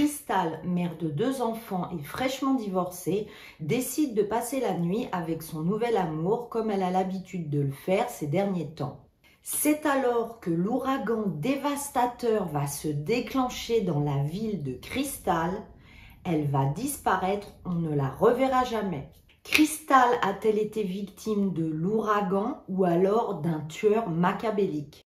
Crystal, mère de 2 enfants et fraîchement divorcée, décide de passer la nuit avec son nouvel amour comme elle a l'habitude de le faire ces derniers temps. C'est alors que l'ouragan dévastateur va se déclencher dans la ville de Crystal. Elle va disparaître, on ne la reverra jamais. Crystal a-t-elle été victime de l'ouragan ou alors d'un tueur machiavélique?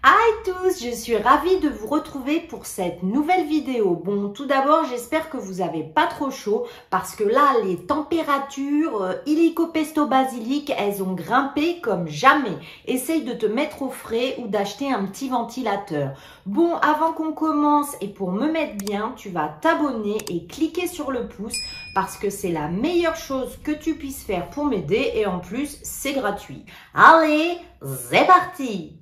Hi tous, je suis ravie de vous retrouver pour cette nouvelle vidéo. Bon, tout d'abord, j'espère que vous n'avez pas trop chaud parce que là, les températures illico pesto basilic, elles ont grimpé comme jamais. Essaye de te mettre au frais ou d'acheter un petit ventilateur. Bon, avant qu'on commence et pour me mettre bien, tu vas t'abonner et cliquer sur le pouce parce que c'est la meilleure chose que tu puisses faire pour m'aider et en plus, c'est gratuit. Allez, c'est parti!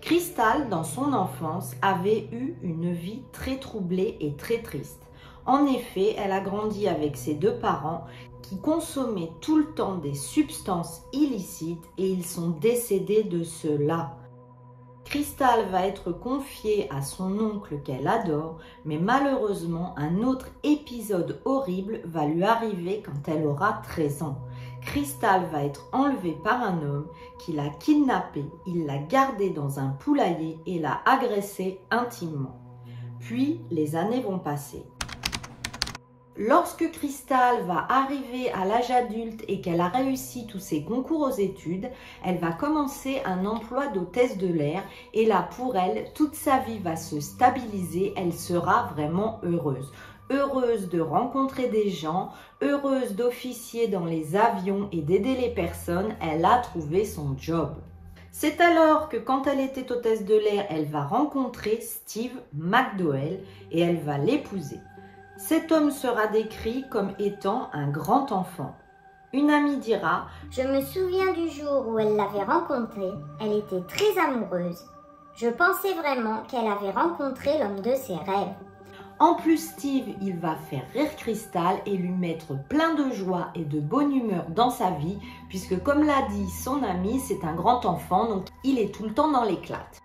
Crystal, dans son enfance, avait eu une vie très troublée et très triste. En effet, elle a grandi avec ses 2 parents qui consommaient tout le temps des substances illicites et ils sont décédés de cela. Crystal va être confiée à son oncle qu'elle adore, mais malheureusement, un autre épisode horrible va lui arriver quand elle aura 13 ans. Crystal va être enlevée par un homme qui l'a kidnappée, il l'a gardée dans un poulailler et l'a agressée intimement. Puis, les années vont passer. Lorsque Crystal va arriver à l'âge adulte et qu'elle a réussi tous ses concours aux études, elle va commencer un emploi d'hôtesse de l'air et là pour elle, toute sa vie va se stabiliser, elle sera vraiment heureuse. Heureuse de rencontrer des gens, heureuse d'officier dans les avions et d'aider les personnes, elle a trouvé son job. C'est alors que quand elle était hôtesse de l'air, elle va rencontrer Steve McDowell et elle va l'épouser. Cet homme sera décrit comme étant un grand enfant. Une amie dira « Je me souviens du jour où elle l'avait rencontré, elle était très amoureuse. Je pensais vraiment qu'elle avait rencontré l'homme de ses rêves. » En plus, Steve, il va faire rire Crystal et lui mettre plein de joie et de bonne humeur dans sa vie, puisque comme l'a dit son ami, c'est un grand enfant, donc il est tout le temps dans l'éclate.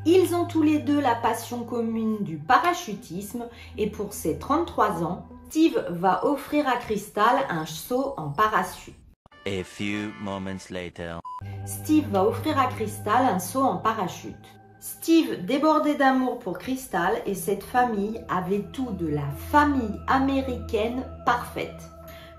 Ils ont tous les deux la passion commune du parachutisme et pour ses 33 ans, Steve va offrir à Crystal un saut en parachute. A few moments later. Steve va offrir à Crystal un saut en parachute. Steve débordait d'amour pour Crystal et cette famille avait tout de la famille américaine parfaite.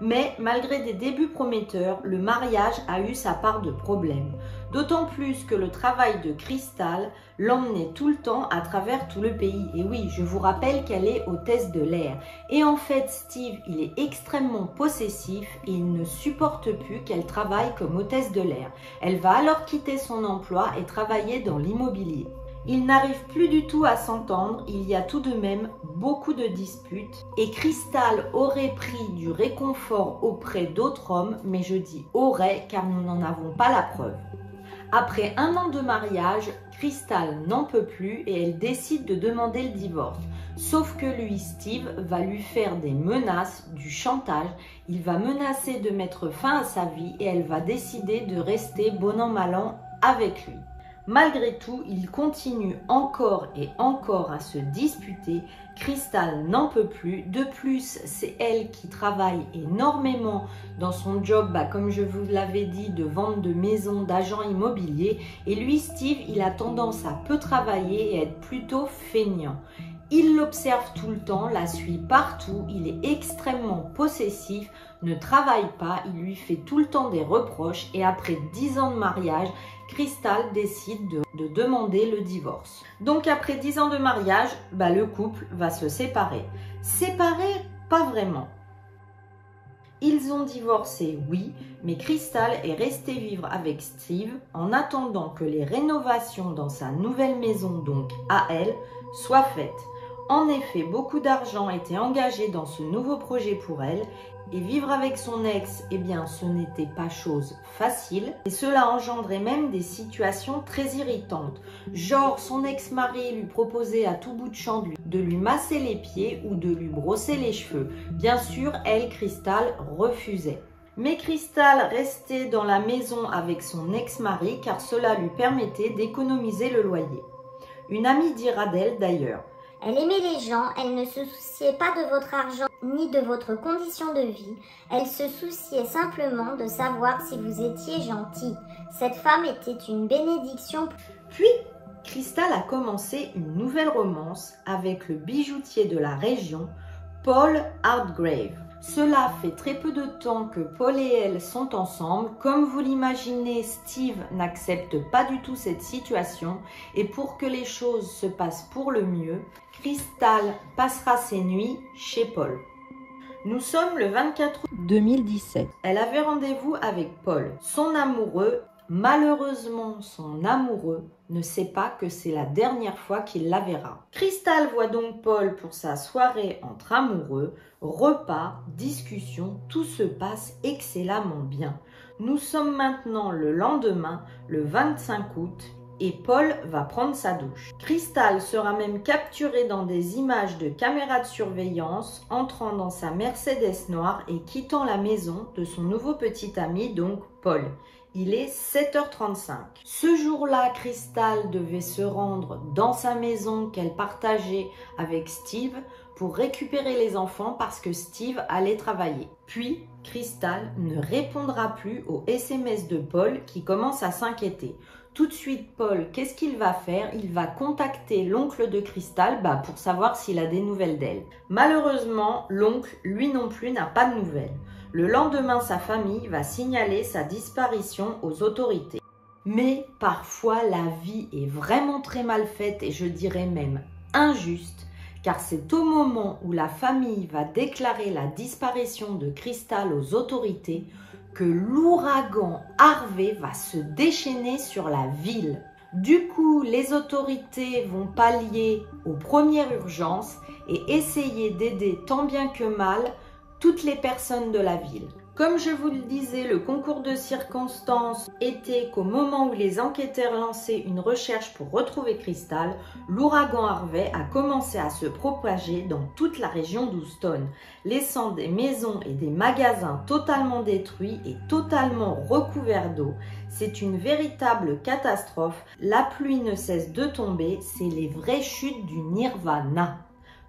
Mais malgré des débuts prometteurs, le mariage a eu sa part de problèmes. D'autant plus que le travail de Crystal l'emmenait tout le temps à travers tout le pays. Et oui, je vous rappelle qu'elle est hôtesse de l'air. Et en fait, Steve, il est extrêmement possessif et il ne supporte plus qu'elle travaille comme hôtesse de l'air. Elle va alors quitter son emploi et travailler dans l'immobilier. Ils n'arrivent plus du tout à s'entendre, il y a tout de même beaucoup de disputes et Crystal aurait pris du réconfort auprès d'autres hommes, mais je dis aurait car nous n'en avons pas la preuve. Après 1 an de mariage, Crystal n'en peut plus et elle décide de demander le divorce. Sauf que lui, Steve, va lui faire des menaces, du chantage, il va menacer de mettre fin à sa vie et elle va décider de rester bon an mal an avec lui. Malgré tout, ils continuent encore et encore à se disputer. Crystal n'en peut plus. De plus, c'est elle qui travaille énormément dans son job, comme je vous l'avais dit, de vente de maisons, d'agent immobilier. Et lui, Steve, il a tendance à peu travailler et être plutôt feignant. Il l'observe tout le temps, la suit partout, il est extrêmement possessif, ne travaille pas, il lui fait tout le temps des reproches et après 10 ans de mariage, Crystal décide de demander le divorce. Donc après 10 ans de mariage, le couple va se séparer. Séparer, pas vraiment. Ils ont divorcé, oui, mais Crystal est restée vivre avec Steve en attendant que les rénovations dans sa nouvelle maison, donc à elle, soient faites. En effet, beaucoup d'argent était engagé dans ce nouveau projet pour elle Et vivre avec son ex, eh bien, ce n'était pas chose facile. Et cela engendrait même des situations très irritantes. Genre, son ex-mari lui proposait à tout bout de champ de lui masser les pieds ou de lui brosser les cheveux. Bien sûr, elle, Crystal, refusait. Mais Crystal restait dans la maison avec son ex-mari car cela lui permettait d'économiser le loyer. Une amie dira d'elle d'ailleurs: elle aimait les gens, elle ne se souciait pas de votre argent ni de votre condition de vie. Elle se souciait simplement de savoir si vous étiez gentil. Cette femme était une bénédiction. Puis, Crystal a commencé une nouvelle romance avec le bijoutier de la région, Paul Hardgrave. Cela fait très peu de temps que Paul et elle sont ensemble. Comme vous l'imaginez, Steve n'accepte pas du tout cette situation et pour que les choses se passent pour le mieux, Crystal passera ses nuits chez Paul. Nous sommes le 24 août 2017. Elle avait rendez-vous avec Paul, son amoureux. Malheureusement, son amoureux ne sait pas que c'est la dernière fois qu'il la verra. Crystal voit donc Paul pour sa soirée entre amoureux, repas, discussion, tout se passe excellemment bien. Nous sommes maintenant le lendemain, le 25 août, et Paul va prendre sa douche. Crystal sera même capturée dans des images de caméras de surveillance, entrant dans sa Mercedes noire et quittant la maison de son nouveau petit ami, donc Paul. Il est 7h35. Ce jour-là, Crystal devait se rendre dans sa maison qu'elle partageait avec Steve pour récupérer les enfants parce que Steve allait travailler. Puis, Crystal ne répondra plus aux SMS de Paul qui commence à s'inquiéter. Tout de suite, Paul, qu'est-ce qu'il va faire? Il va contacter l'oncle de Crystal pour savoir s'il a des nouvelles d'elle. Malheureusement, l'oncle, lui non plus, n'a pas de nouvelles. Le lendemain, sa famille va signaler sa disparition aux autorités. Mais parfois, la vie est vraiment très mal faite et je dirais même injuste, car c'est au moment où la famille va déclarer la disparition de Crystal aux autorités que l'ouragan Harvey va se déchaîner sur la ville. Du coup, les autorités vont pallier aux premières urgences et essayer d'aider tant bien que mal toutes les personnes de la ville. Comme je vous le disais, le concours de circonstances était qu'au moment où les enquêteurs lançaient une recherche pour retrouver Crystal, l'ouragan Harvey a commencé à se propager dans toute la région d'Houston, laissant des maisons et des magasins totalement détruits et totalement recouverts d'eau. C'est une véritable catastrophe. La pluie ne cesse de tomber, c'est les vraies chutes du Nirvana.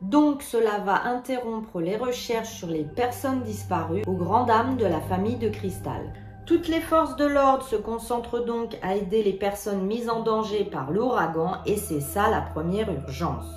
Donc cela va interrompre les recherches sur les personnes disparues aux grandes dames de la famille de Crystal. Toutes les forces de l'ordre se concentrent donc à aider les personnes mises en danger par l'ouragan et c'est ça la première urgence.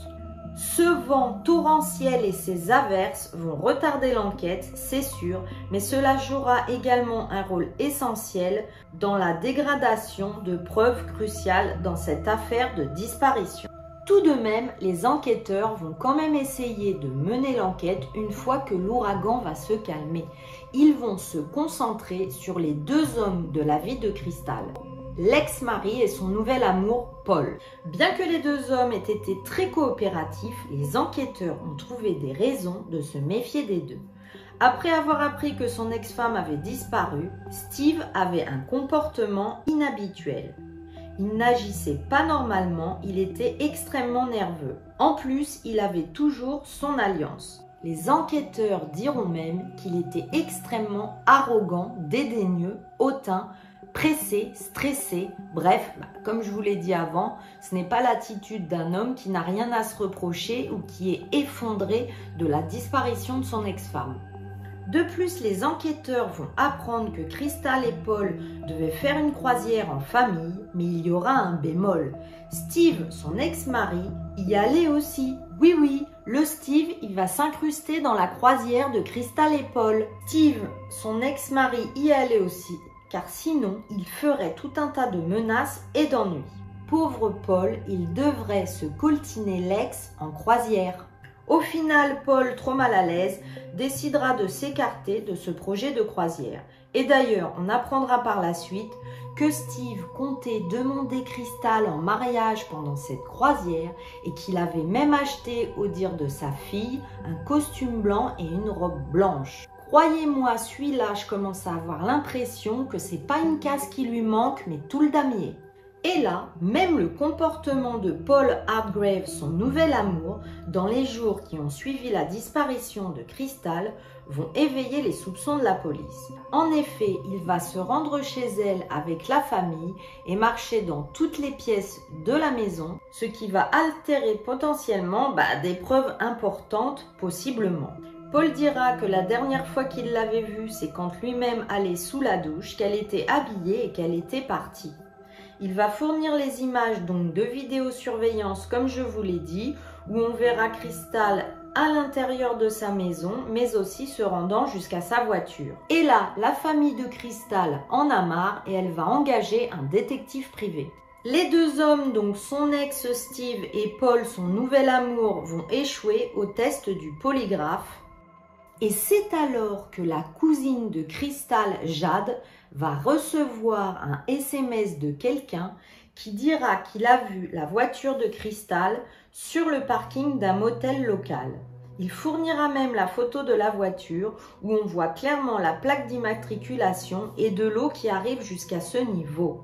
Ce vent torrentiel et ses averses vont retarder l'enquête, c'est sûr, mais cela jouera également un rôle essentiel dans la dégradation de preuves cruciales dans cette affaire de disparition. Tout de même, les enquêteurs vont quand même essayer de mener l'enquête une fois que l'ouragan va se calmer. Ils vont se concentrer sur les deux hommes de la vie de Crystal, l'ex-mari et son nouvel amour, Paul. Bien que les deux hommes aient été très coopératifs, les enquêteurs ont trouvé des raisons de se méfier des deux. Après avoir appris que son ex-femme avait disparu, Steve avait un comportement inhabituel. Il n'agissait pas normalement, il était extrêmement nerveux. En plus, il avait toujours son alliance. Les enquêteurs diront même qu'il était extrêmement arrogant, dédaigneux, hautain, pressé, stressé. Bref, comme je vous l'ai dit avant, ce n'est pas l'attitude d'un homme qui n'a rien à se reprocher ou qui est effondré de la disparition de son ex-femme. De plus, les enquêteurs vont apprendre que Crystal et Paul devaient faire une croisière en famille, mais il y aura un bémol. Steve, son ex-mari, y allait aussi. Oui, le Steve, il va s'incruster dans la croisière de Crystal et Paul. Steve, son ex-mari, y allait aussi, car sinon, il ferait tout un tas de menaces et d'ennuis. Pauvre Paul, il devrait se coltiner l'ex en croisière. Au final, Paul, trop mal à l'aise, décidera de s'écarter de ce projet de croisière. Et d'ailleurs, on apprendra par la suite que Steve comptait demander Crystal en mariage pendant cette croisière et qu'il avait même acheté, au dire de sa fille, un costume blanc et une robe blanche. Croyez-moi, celui-là, je commence à avoir l'impression que c'est pas une case qui lui manque, mais tout le damier. Et là, même le comportement de Paul Hargrave, son nouvel amour, dans les jours qui ont suivi la disparition de Crystal, vont éveiller les soupçons de la police. En effet, il va se rendre chez elle avec la famille et marcher dans toutes les pièces de la maison, ce qui va altérer potentiellement des preuves importantes, possiblement. Paul dira que la dernière fois qu'il l'avait vue, c'est quand lui-même allait sous la douche, qu'elle était habillée et qu'elle était partie. Il va fournir les images donc de vidéosurveillance, comme je vous l'ai dit, où on verra Crystal à l'intérieur de sa maison, mais aussi se rendant jusqu'à sa voiture. Et là, la famille de Crystal en a marre et elle va engager un détective privé. Les deux hommes, donc son ex Steve et Paul, son nouvel amour, vont échouer au test du polygraphe. Et c'est alors que la cousine de Crystal, Jade, va recevoir un SMS de quelqu'un qui dira qu'il a vu la voiture de Crystal sur le parking d'un motel local. Il fournira même la photo de la voiture où on voit clairement la plaque d'immatriculation et de l'eau qui arrive jusqu'à ce niveau.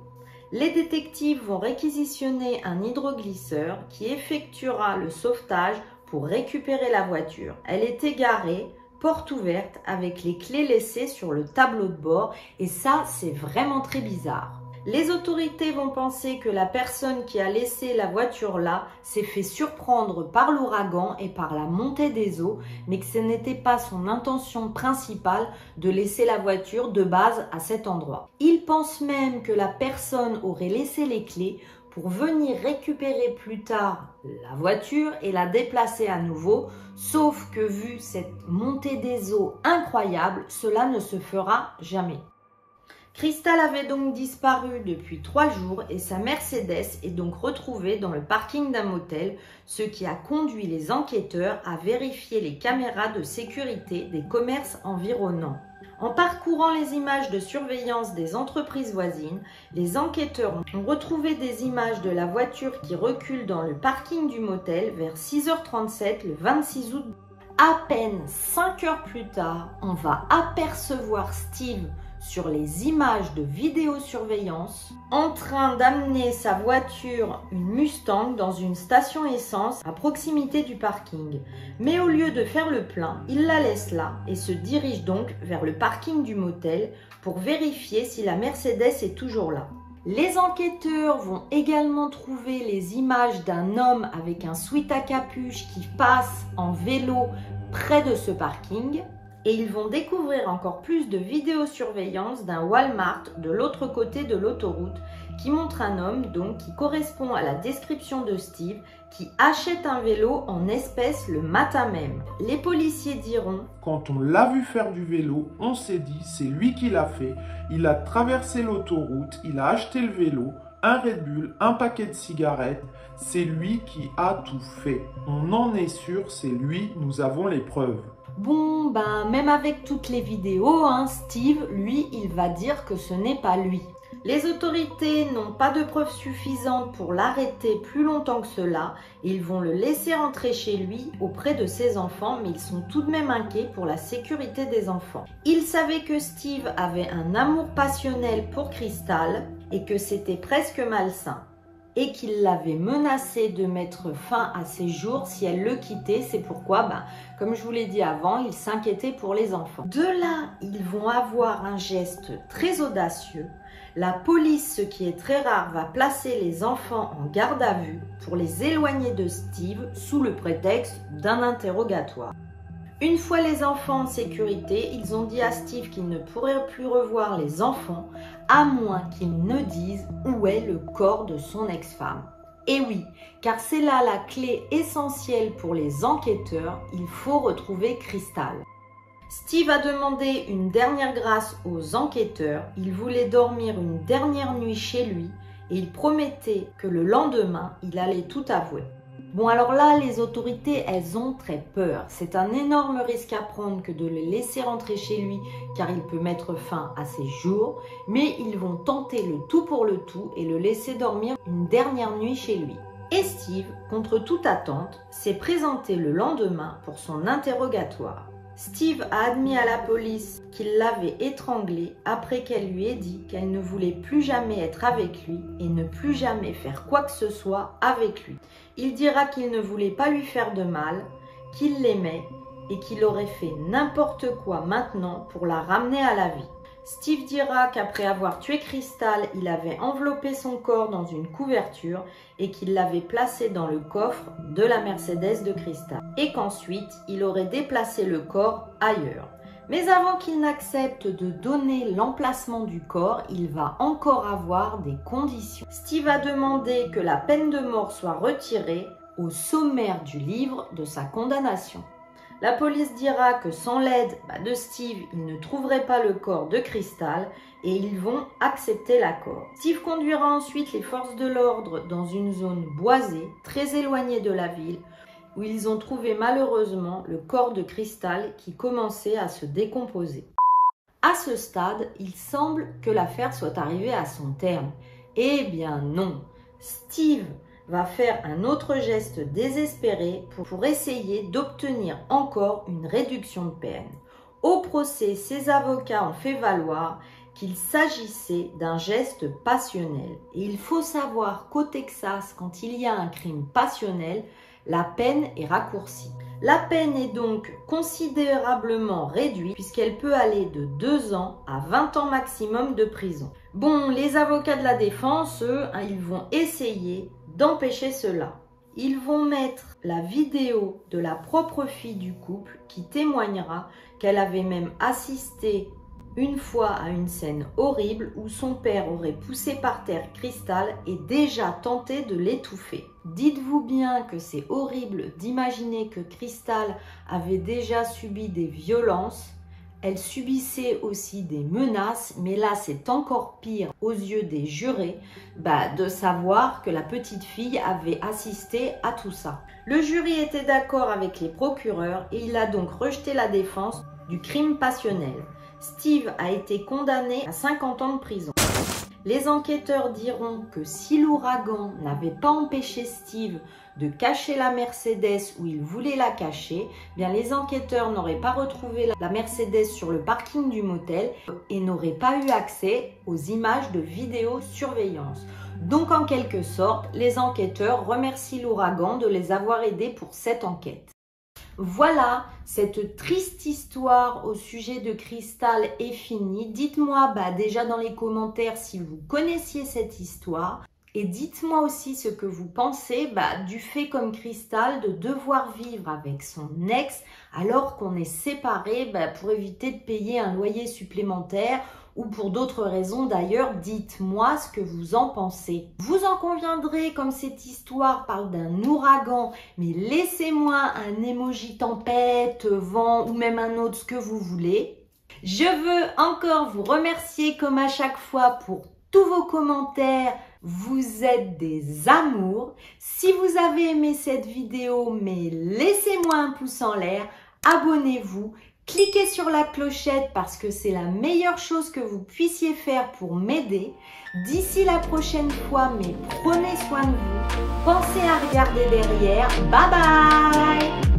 Les détectives vont réquisitionner un hydroglisseur qui effectuera le sauvetage pour récupérer la voiture. Elle est garée, porte ouverte, avec les clés laissées sur le tableau de bord, et ça, c'est vraiment très bizarre. Les autorités vont penser que la personne qui a laissé la voiture là s'est fait surprendre par l'ouragan et par la montée des eaux, mais que ce n'était pas son intention principale de laisser la voiture de base à cet endroit. Ils pensent même que la personne aurait laissé les clés pour venir récupérer plus tard la voiture et la déplacer à nouveau, sauf que vu cette montée des eaux incroyable, cela ne se fera jamais. Crystal avait donc disparu depuis 3 jours et sa Mercedes est donc retrouvée dans le parking d'un motel, ce qui a conduit les enquêteurs à vérifier les caméras de sécurité des commerces environnants. En parcourant les images de surveillance des entreprises voisines, les enquêteurs ont retrouvé des images de la voiture qui recule dans le parking du motel vers 6h37 le 26 août. À peine 5 heures plus tard, on va apercevoir Steve sur les images de vidéosurveillance en train d'amener sa voiture, une Mustang, dans une station essence à proximité du parking. Mais au lieu de faire le plein, il la laisse là et se dirige donc vers le parking du motel pour vérifier si la Mercedes est toujours là. Les enquêteurs vont également trouver les images d'un homme avec un sweat à capuche qui passe en vélo près de ce parking. Et ils vont découvrir encore plus de vidéosurveillance d'un Walmart de l'autre côté de l'autoroute qui montre un homme donc qui correspond à la description de Steve qui achète un vélo en espèces le matin même. Les policiers diront: quand on l'a vu faire du vélo, on s'est dit c'est lui qui l'a fait, il a traversé l'autoroute, il a acheté le vélo, un Red Bull, un paquet de cigarettes, c'est lui qui a tout fait. On en est sûr, c'est lui, nous avons les preuves. Bon, même avec toutes les vidéos, Steve, lui, il va dire que ce n'est pas lui. Les autorités n'ont pas de preuves suffisantes pour l'arrêter plus longtemps que cela. Ils vont le laisser rentrer chez lui auprès de ses enfants, mais ils sont tout de même inquiets pour la sécurité des enfants. Ils savaient que Steve avait un amour passionnel pour Crystal et que c'était presque malsain. Et qu'il l'avait menacé de mettre fin à ses jours si elle le quittait. C'est pourquoi, comme je vous l'ai dit avant, il s'inquiétait pour les enfants. De là, ils vont avoir un geste très audacieux. La police, ce qui est très rare, va placer les enfants en garde à vue pour les éloigner de Steve sous le prétexte d'un interrogatoire. Une fois les enfants en sécurité, ils ont dit à Steve qu'il ne pourrait plus revoir les enfants à moins qu'ils ne disent où est le corps de son ex-femme. Et oui, car c'est là la clé essentielle pour les enquêteurs, il faut retrouver Crystal. Steve a demandé une dernière grâce aux enquêteurs, il voulait dormir une dernière nuit chez lui et il promettait que le lendemain, il allait tout avouer. Bon, alors là, les autorités, elles ont très peur. C'est un énorme risque à prendre que de le laisser rentrer chez lui car il peut mettre fin à ses jours, mais ils vont tenter le tout pour le tout et le laisser dormir une dernière nuit chez lui. Et Steve, contre toute attente, s'est présenté le lendemain pour son interrogatoire. Steve a admis à la police qu'il l'avait étranglée après qu'elle lui ait dit qu'elle ne voulait plus jamais être avec lui et ne plus jamais faire quoi que ce soit avec lui. Il dira qu'il ne voulait pas lui faire de mal, qu'il l'aimait et qu'il aurait fait n'importe quoi maintenant pour la ramener à la vie. Steve dira qu'après avoir tué Crystal, il avait enveloppé son corps dans une couverture et qu'il l'avait placé dans le coffre de la Mercedes de Crystal. Et qu'ensuite, il aurait déplacé le corps ailleurs. Mais avant qu'il n'accepte de donner l'emplacement du corps, il va encore avoir des conditions. Steve a demandé que la peine de mort soit retirée au sommaire du livre de sa condamnation. La police dira que sans l'aide de Steve, ils ne trouveraient pas le corps de Crystal et ils vont accepter l'accord. Steve conduira ensuite les forces de l'ordre dans une zone boisée, très éloignée de la ville, où ils ont trouvé malheureusement le corps de Crystal qui commençait à se décomposer. À ce stade, il semble que l'affaire soit arrivée à son terme. Eh bien non, Steve va faire un autre geste désespéré pour essayer d'obtenir encore une réduction de peine. Au procès, ses avocats ont fait valoir qu'il s'agissait d'un geste passionnel. Et il faut savoir qu'au Texas, quand il y a un crime passionnel, la peine est raccourcie. La peine est donc considérablement réduite puisqu'elle peut aller de 2 ans à 20 ans maximum de prison. Bon, les avocats de la défense, eux, ils vont essayer d'empêcher cela. Ils vont mettre la vidéo de la propre fille du couple qui témoignera qu'elle avait même assisté une fois à une scène horrible où son père aurait poussé par terre Crystal et déjà tenté de l'étouffer. Dites-vous bien que c'est horrible d'imaginer que Crystal avait déjà subi des violences. Elle subissait aussi des menaces, mais là c'est encore pire aux yeux des jurés de savoir que la petite fille avait assisté à tout ça. Le jury était d'accord avec les procureurs et il a donc rejeté la défense du crime passionnel. Steve a été condamné à 50 ans de prison. Les enquêteurs diront que si l'ouragan n'avait pas empêché Steve de cacher la Mercedes où il voulait la cacher, bien les enquêteurs n'auraient pas retrouvé la Mercedes sur le parking du motel et n'auraient pas eu accès aux images de vidéosurveillance. Donc en quelque sorte, les enquêteurs remercient l'ouragan de les avoir aidés pour cette enquête. Voilà, cette triste histoire au sujet de Crystal est finie. Dites-moi déjà dans les commentaires si vous connaissiez cette histoire. Et dites-moi aussi ce que vous pensez du fait comme Crystal de devoir vivre avec son ex alors qu'on est séparés pour éviter de payer un loyer supplémentaire ou pour d'autres raisons d'ailleurs. Dites-moi ce que vous en pensez. Vous en conviendrez, comme cette histoire parle d'un ouragan, mais laissez-moi un emoji tempête, vent ou même un autre, ce que vous voulez. Je veux encore vous remercier comme à chaque fois pour tous vos commentaires. Vous êtes des amours. Si vous avez aimé cette vidéo, laissez-moi un pouce en l'air, abonnez-vous, cliquez sur la clochette parce que c'est la meilleure chose que vous puissiez faire pour m'aider. D'ici la prochaine fois, prenez soin de vous. Pensez à regarder derrière. Bye bye!